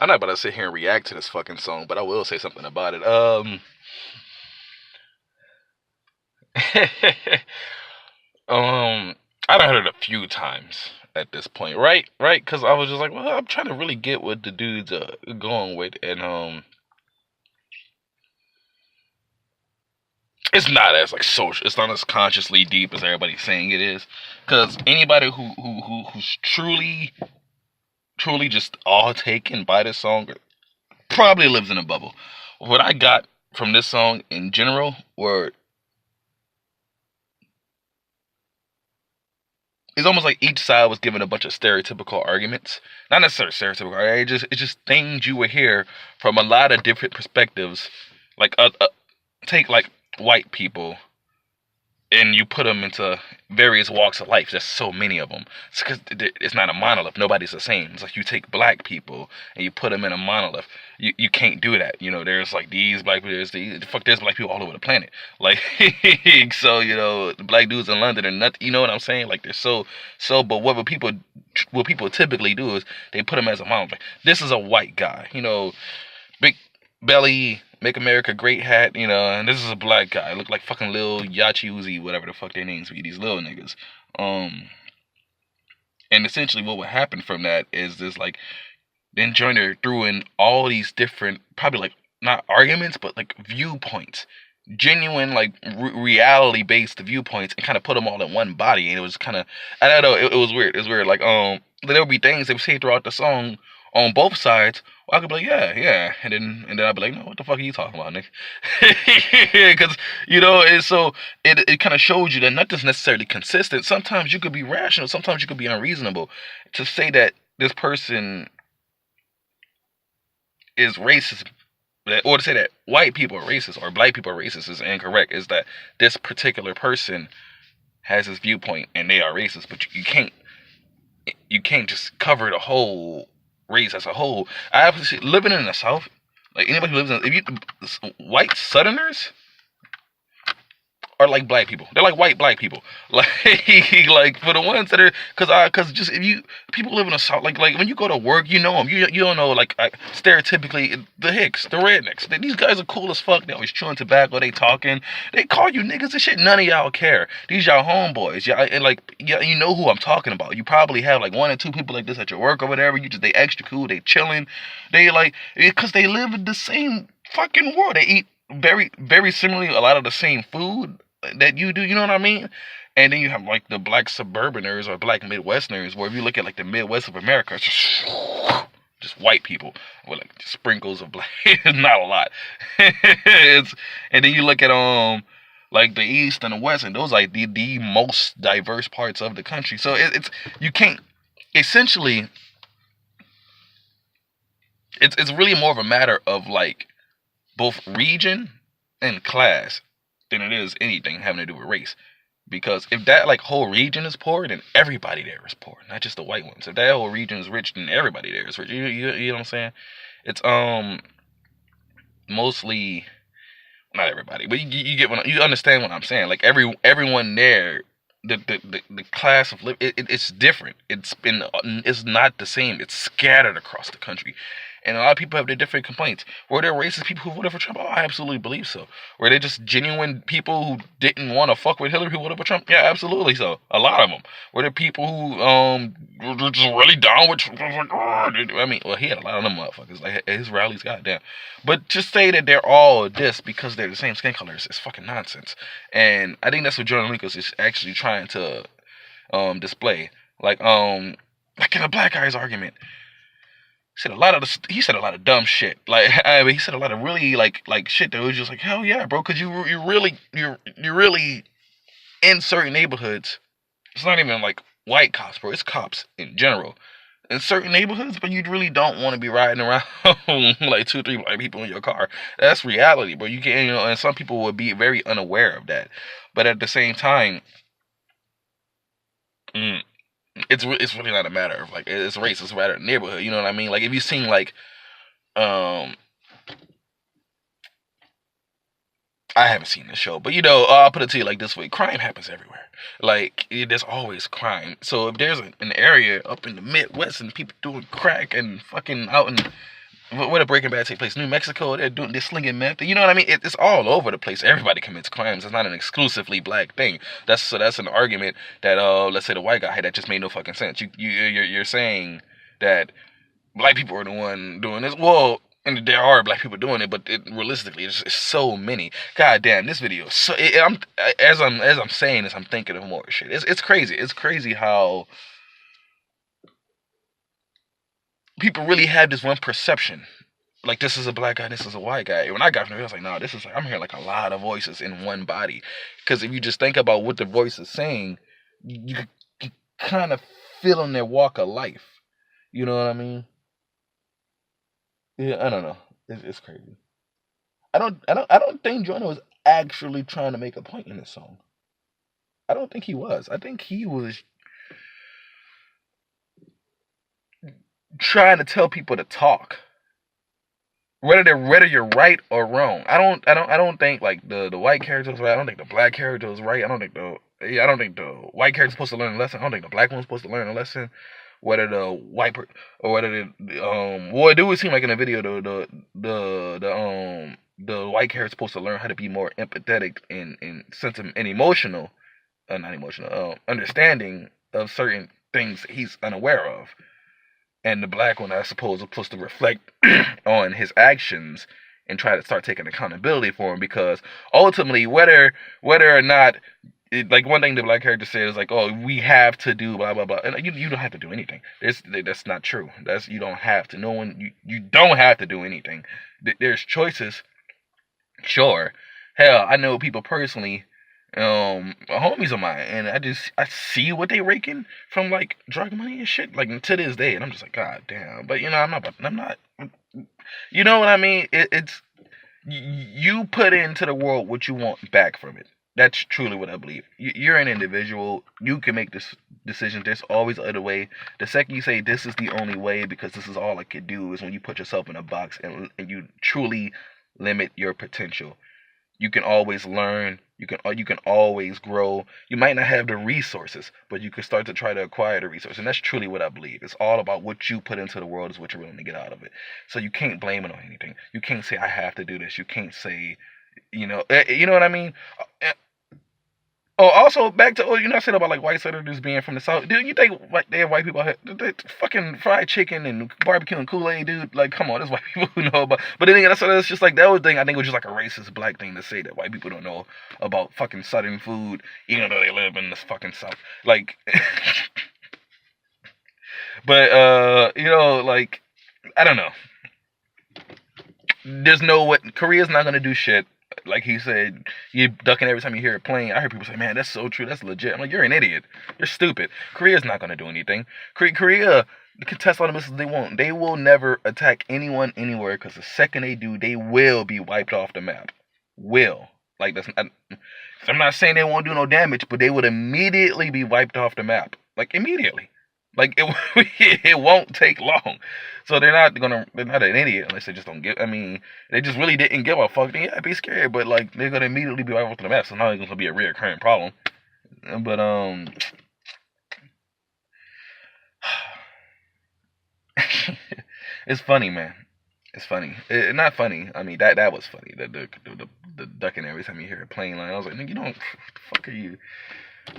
I'm not about to sit here and react to this fucking song, but I will say something about it. um, I done heard it a few times at this point, right? Right? Because I was just like, well, I'm trying to really get what the dude's going with, and it's not as like social. It's not as consciously deep as everybody's saying it is. Because anybody who's truly just all taken by this song probably lives in a bubble. What I got from this song in general were it's almost like each side was given a bunch of stereotypical arguments. Not necessarily stereotypical. It's just things you would hear from a lot of different perspectives. Like take like white people and you put them into various walks of life. There's so many of them. It's because it's not a monolith. Nobody's the same. It's like you take black people and you put them in a monolith. You can't do that. You know, there's like these black people. There's black people all over the planet. Like, so the black dudes in London are nothing. You know what I'm saying? Like they're so. But what people typically do is they put them as a monolith. Like, this is a white guy. Big belly, make America great hat, and this is a black guy. Look like fucking Lil Yachi Uzi, whatever the fuck their names be, these little niggas. And essentially what would happen from that is this like then Joyner threw in all these different, probably like not arguments, but like viewpoints, genuine like reality based viewpoints, and kind of put them all in one body. And it was kind of, I don't know, it was weird. It was weird. Like there would be things they would say throughout the song on both sides. Well, I could be like, yeah, and then I'd be like, no, what the fuck are you talking about, nigga? Because and so it kind of shows you that nothing's necessarily consistent. Sometimes you could be rational, sometimes you could be unreasonable. To say that this person is racist, or to say that white people are racist or black people are racist is incorrect. Is that this particular person has this viewpoint and they are racist, but you can't just cover the whole race as a whole. I obviously living in the South, like anybody who lives in, if you white Southerners are like black people. They're like white black people. Like like for the ones that are, cause just if you people live in the South, like when you go to work, you know them. You don't know like stereotypically the Hicks, the rednecks. These guys are cool as fuck. They always chewing tobacco. They talking. They call you niggas and shit. None of y'all care. These y'all homeboys. Y'all and like yeah, you know who I'm talking about. You probably have like one or two people like this at your work or whatever. They extra cool. They chilling. They like because they live in the same fucking world. They eat very very similarly a lot of the same food that you do, you know what I mean? And then you have like the black suburbaners or black Midwesterners, where if you look at like the Midwest of America, it's just white people with like sprinkles of black, not a lot. And then you look at like the East and the West, and those are like the most diverse parts of the country. So it's you can't essentially it's really more of a matter of like both region and class than it is anything having to do with race. Because if that like whole region is poor, then everybody there is poor, not just the white ones. If that whole region is rich, then everybody there is rich. You know what I'm saying? It's mostly not everybody, but you get what you understand what I'm saying. Like everyone there, the class of it's different. It's not the same. It's scattered across the country. And a lot of people have their different complaints. Were there racist people who voted for Trump? Oh, I absolutely believe so. Were they just genuine people who didn't want to fuck with Hillary who voted for Trump? Yeah, absolutely so. A lot of them. Were there people who were just really down with Trump? I mean, well, he had a lot of them motherfuckers. Like his rallies, goddamn. But just say that they're all this because they're the same skin color is fucking nonsense. And I think that's what Joyner Lucas is actually trying to display. Like in a black guy's argument. He said a lot of dumb shit. Like I mean, he said a lot of really like shit that was just like hell yeah, bro. Because you're really in certain neighborhoods. It's not even like white cops, bro. It's cops in general in certain neighborhoods, but you really don't want to be riding around like 2 or 3 white people in your car. That's reality, bro. You can't, and some people would be very unaware of that. But at the same time, mm, it's really not a matter of like it's race. It's a matter of neighborhood. You know what I mean? Like if you seen like um I haven't seen the show, but I'll put it to you like this way: crime happens everywhere. Like there's always crime. So if there's an area up in the Midwest and people doing crack and fucking out in where the Breaking Bad take place? New Mexico. They're slinging meth. You know what I mean? It's all over the place. Everybody commits crimes. It's not an exclusively black thing. That's an argument that let's say the white guy had that just made no fucking sense. You're saying that black people are the one doing this. Well, and there are black people doing it, but realistically, it's so many. God damn, this video. So as I'm saying this, I'm thinking of more shit. It's crazy. It's crazy how people really have this one perception. Like, this is a black guy, this is a white guy. When I got from there, I was like, no, this is like, I'm hearing like a lot of voices in one body. Because if you just think about what the voice is saying, you kind of feel in their walk of life. You know what I mean? Yeah, I don't know. It's crazy. I don't think Joyner was actually trying to make a point in this song. I don't think he was. I think he was trying to tell people to talk. Whether you're right or wrong. I don't think like the white character was right. I don't think the black character was right. I don't think the white character's supposed to learn a lesson. I don't think the black one's supposed to learn a lesson. Whether the or whether well, it do seem like in the video the white character's supposed to learn how to be more empathetic and sensitive and emotional, not emotional, understanding of certain things he's unaware of. And the black one, I suppose, is supposed to reflect on his actions and try to start taking accountability for him, because ultimately, whether or not, like, one thing the black character said is like, oh, we have to do blah blah blah, and you don't have to do anything. That's not true. You don't have to. No one, you don't have to do anything. There's choices. Sure, hell, I know people personally, homies of mine, and I see what they raking from like drug money and shit, like, to this day, and I'm just like, god damn. But I'm not, you know what I mean? It's you put into the world what you want back from it. That's truly what I believe. You're an individual. You can make this decision. There's always other way. The second you say this is the only way because this is all I could do, is when you put yourself in a box and you truly limit your potential. You can always learn. You can always grow. You might not have the resources, but you can start to try to acquire the resources. And that's truly what I believe. It's all about what you put into the world is what you're willing to get out of it. So you can't blame it on anything. You can't say I have to do this. You can't say, you know what I mean? Oh, also back to I said about like white senators being from the South. Dude, you think like they have white people out here, they fucking fried chicken and barbecue and Kool-Aid, dude? Like, come on, there's white people who know about. But then again, that's just like that was thing. I think it was just like a racist black thing to say that white people don't know about fucking Southern food, even though they live in this fucking South. Like, but like, I don't know. There's no way Korea's not gonna do shit. Like he said, you're ducking every time you hear a plane. I heard people say, man, that's so true. That's legit. I'm like, you're an idiot. You're stupid. Korea's not going to do anything. Korea can test all the missiles they want. They will never attack anyone anywhere, because the second they do, they will be wiped off the map. Will. Like, I'm not saying they won't do no damage, but they would immediately be wiped off the map. Like, immediately. Like, it won't take long. So they're not an idiot unless they just don't give. I mean, they just really didn't give a fuck. Yeah, I'd be scared, but like, they're gonna immediately be wiped off the map. So now it's gonna be a reoccurring problem. But it's funny, man. It's funny. Not funny. I mean, that was funny. The ducking every time you hear a plane line. I was like, nigga, you don't. What the fuck are you?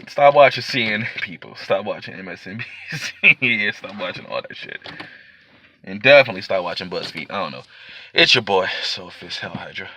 Stop watching CNN people. Stop watching MSNBC. Stop watching all that shit. And definitely stop watching BuzzFeed. I don't know. It's your boy, Soulfist Hell Hydra.